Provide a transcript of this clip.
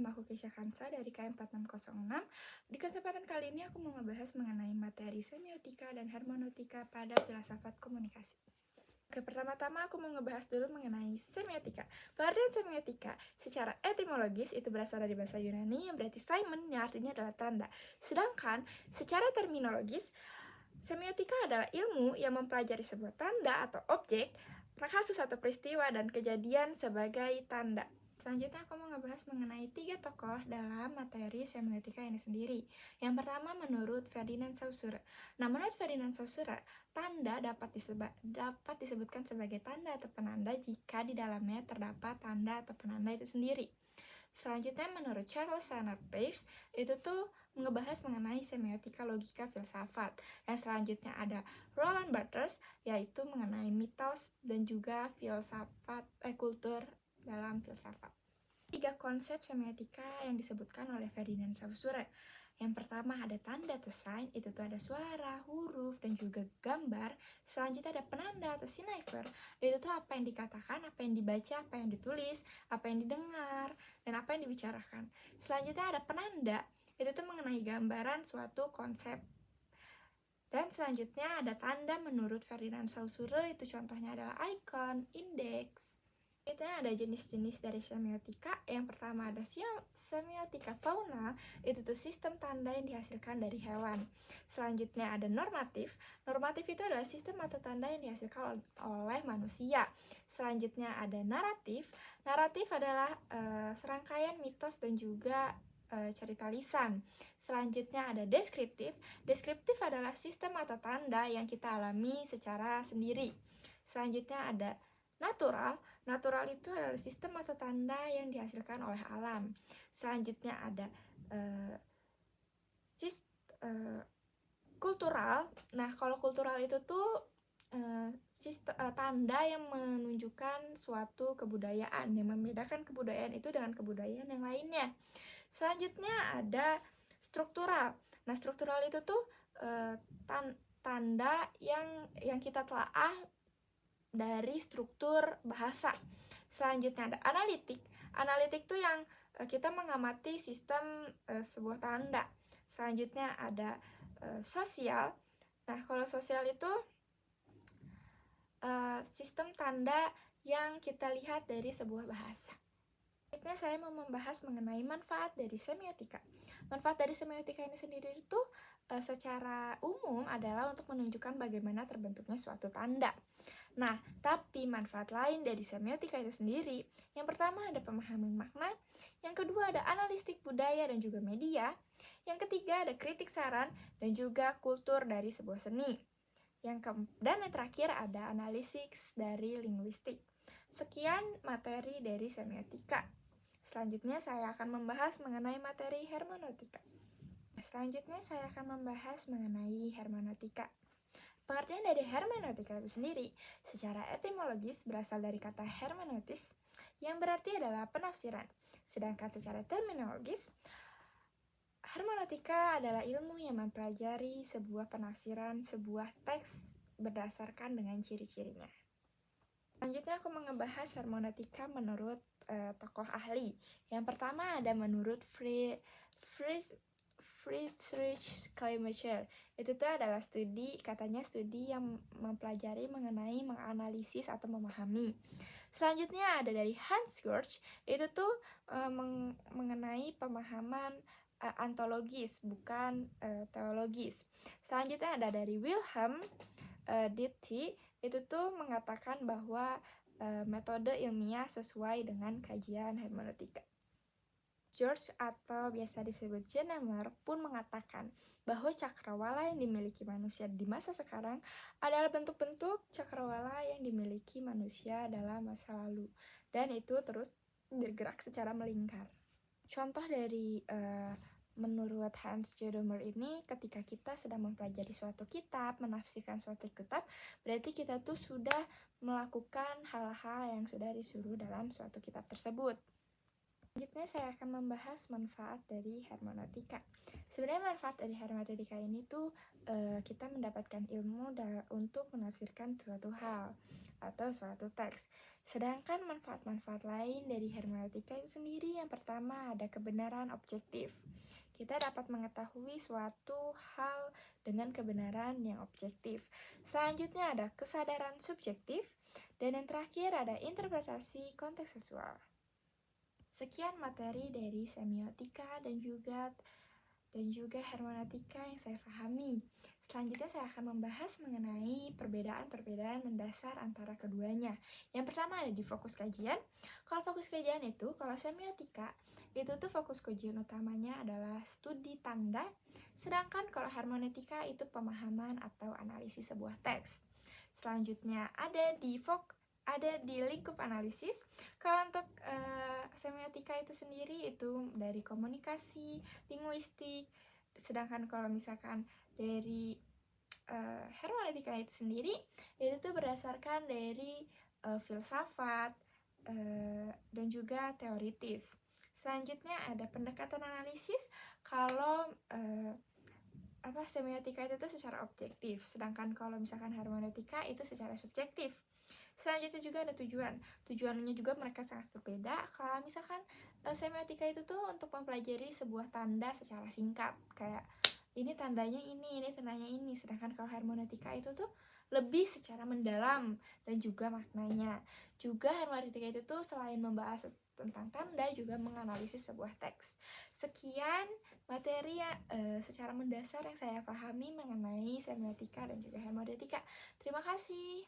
Nama aku Keisha Kansa dari KM 4606. Di kesempatan kali ini aku mau ngebahas mengenai materi semiotika dan hermeneutika pada filsafat komunikasi. Oke, pertama-tama aku mau ngebahas dulu mengenai semiotika. Pengertian semiotika secara etimologis itu berasal dari bahasa Yunani yang berarti Simon, yang artinya adalah tanda. Sedangkan secara terminologis, semiotika adalah ilmu yang mempelajari sebuah tanda atau objek, kasus atau peristiwa dan kejadian sebagai tanda. Selanjutnya aku mau ngebahas mengenai 3 tokoh dalam materi semiotika ini sendiri. Yang pertama menurut Ferdinand Saussure. Nah, menurut Ferdinand Saussure, tanda dapat disebutkan sebagai tanda atau penanda jika di dalamnya terdapat tanda atau penanda itu sendiri. Selanjutnya menurut Charles Sanders Peirce, itu tuh ngebahas mengenai semiotika logika filsafat. Yang selanjutnya ada Roland Barthes, yaitu mengenai mitos dan juga filsafat kultur dalam filsafat. 3 konsep semiotika yang disebutkan oleh Ferdinand Saussure. Yang pertama ada tanda atau sign, itu tuh ada suara, huruf, dan juga gambar. Selanjutnya ada penanda atau cipher, itu tuh apa yang dikatakan, apa yang dibaca, apa yang ditulis, apa yang didengar, dan apa yang dibicarakan. Selanjutnya ada penanda, itu tuh mengenai gambaran suatu konsep. Dan selanjutnya ada tanda menurut Ferdinand Saussure, itu contohnya adalah icon, indeks. Selanjutnya ada jenis-jenis dari semiotika. Yang pertama ada semiotika fauna, itu tuh sistem tanda yang dihasilkan dari hewan. Selanjutnya ada normatif. Normatif itu adalah sistem atau tanda yang dihasilkan oleh manusia. Selanjutnya ada naratif. Naratif adalah serangkaian mitos dan juga cerita lisan. Selanjutnya ada deskriptif. Deskriptif adalah sistem atau tanda yang kita alami secara sendiri. Selanjutnya ada natural. Natural itu adalah sistem atau tanda yang dihasilkan oleh alam. Selanjutnya ada kultural. Nah, kalau kultural itu tuh tanda yang menunjukkan suatu kebudayaan, yang membedakan kebudayaan itu dengan kebudayaan yang lainnya. Selanjutnya ada struktural. Nah, struktural itu tuh tanda yang kita telaah dari struktur bahasa. Selanjutnya ada analitik. Analitik tuh yang kita mengamati sistem sebuah tanda. Selanjutnya ada sosial. Nah, kalau sosial itu sistem tanda yang kita lihat dari sebuah bahasa. Selanjutnya saya mau membahas mengenai manfaat dari semiotika. Manfaat dari semiotika ini sendiri itu secara umum adalah untuk menunjukkan bagaimana terbentuknya suatu tanda. Nah, tapi manfaat lain dari semiotika itu sendiri, yang pertama ada pemahaman makna, yang kedua ada analistik budaya dan juga media, yang ketiga ada kritik saran dan juga kultur dari sebuah seni. Dan yang terakhir ada analisis dari linguistik. Sekian materi dari semiotika. Selanjutnya saya akan membahas mengenai materi hermeneutika. Selanjutnya saya akan membahas mengenai hermeneutika. Pengertian dari hermeneutika itu sendiri secara etimologis berasal dari kata hermeneutis yang berarti adalah penafsiran. Sedangkan secara terminologis, hermeneutika adalah ilmu yang mempelajari sebuah penafsiran sebuah teks berdasarkan dengan ciri-cirinya. Selanjutnya aku membahas hermeneutika menurut tokoh ahli. Yang pertama ada menurut Friedrich Schleiermacher. Itu tuh adalah studi yang mempelajari mengenai menganalisis atau memahami. Selanjutnya ada dari Hans Georg, itu tuh mengenai pemahaman ontologis, bukan teologis. Selanjutnya ada dari Wilhelm Dilthey, itu tuh mengatakan bahwa metode ilmiah sesuai dengan kajian hermeneutika. George atau biasa disebut Gadamer pun mengatakan bahwa cakrawala yang dimiliki manusia di masa sekarang adalah bentuk-bentuk cakrawala yang dimiliki manusia dalam masa lalu, dan itu terus bergerak secara melingkar. Contoh dari menurut Hans Gadamer ini, ketika kita sedang mempelajari suatu kitab, menafsirkan suatu kitab, berarti kita tuh sudah melakukan hal-hal yang sudah disuruh dalam suatu kitab tersebut. Selanjutnya Selanjutnya saya akan membahas manfaat dari hermeneutika. Sebenarnya manfaat dari hermeneutika ini tuh kita mendapatkan ilmu untuk menafsirkan suatu hal atau suatu teks. Sedangkan manfaat-manfaat lain dari hermeneutika itu sendiri, yang pertama ada kebenaran objektif. Kita dapat mengetahui suatu hal dengan kebenaran yang objektif. Selanjutnya ada kesadaran subjektif, dan yang terakhir ada interpretasi kontekstual. Sekian materi dari semiotika dan juga hermeneutika yang saya pahami. Selanjutnya saya akan membahas mengenai perbedaan-perbedaan mendasar antara keduanya. Yang pertama ada di fokus kajian. Kalau fokus kajian itu, kalau semiotika itu tuh fokus kajian utamanya adalah studi tanda, sedangkan kalau hermeneutika itu pemahaman atau analisis sebuah teks. Selanjutnya ada di lingkup analisis. Kalau untuk semiotika itu sendiri itu dari komunikasi, linguistik, sedangkan kalau misalkan dari hermeneutika itu sendiri itu tuh berdasarkan dari filsafat dan juga teoritis. Selanjutnya ada pendekatan analisis. Kalau semiotika itu tuh secara objektif, sedangkan kalau misalkan hermeneutika itu secara subjektif. Selanjutnya juga ada tujuannya juga mereka sangat berbeda. Kalau misalkan semiotika itu tuh untuk mempelajari sebuah tanda secara singkat, kayak ini tandanya ini tandanya ini. Sedangkan kalau hermeneutika itu tuh lebih secara mendalam dan juga maknanya. Juga hermeneutika itu tuh selain membahas tentang tanda juga menganalisis sebuah teks. Sekian materi secara mendasar yang saya pahami mengenai semiotika dan juga hermeneutika. Terima kasih.